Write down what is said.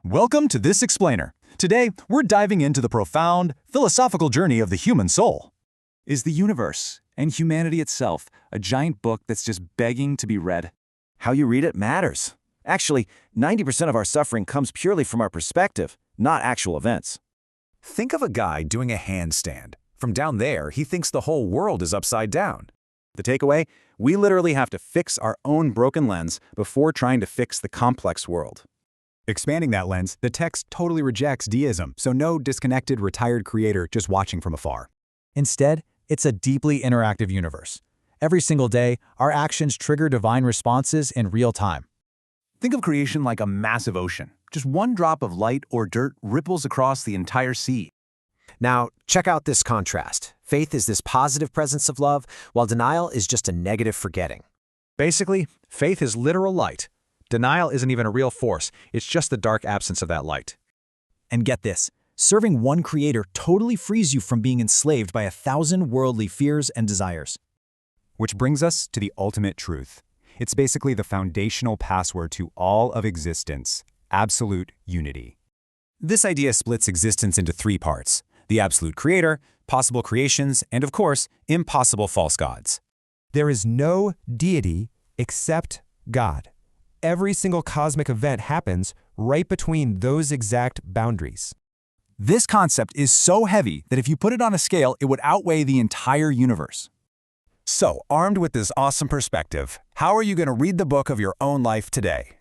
Welcome to This Explainer. Today, we're diving into the profound, philosophical journey of the human soul. Is the universe and humanity itself a giant book that's just begging to be read? How you read it matters. Actually, 90% of our suffering comes purely from our perspective, not actual events. Think of a guy doing a handstand. From down there, he thinks the whole world is upside down. The takeaway? We literally have to fix our own broken lens before trying to fix the complex world. Expanding that lens, the text totally rejects deism, so no disconnected, retired creator just watching from afar. Instead, it's a deeply interactive universe. Every single day, our actions trigger divine responses in real time. Think of creation like a massive ocean. Just one drop of light or dirt ripples across the entire sea. Now, check out this contrast. Faith is this positive presence of love, while denial is just a negative forgetting. Basically, faith is literal light. Denial isn't even a real force, it's just the dark absence of that light. And get this, serving one creator totally frees you from being enslaved by 1,000 worldly fears and desires. Which brings us to the ultimate truth. It's basically the foundational password to all of existence, absolute unity. This idea splits existence into three parts: the absolute creator, possible creations, and of course, impossible false gods. There is no deity except God. Every single cosmic event happens right between those exact boundaries. This concept is so heavy that if you put it on a scale, it would outweigh the entire universe. So, armed with this awesome perspective, how are you going to read the book of your own life today?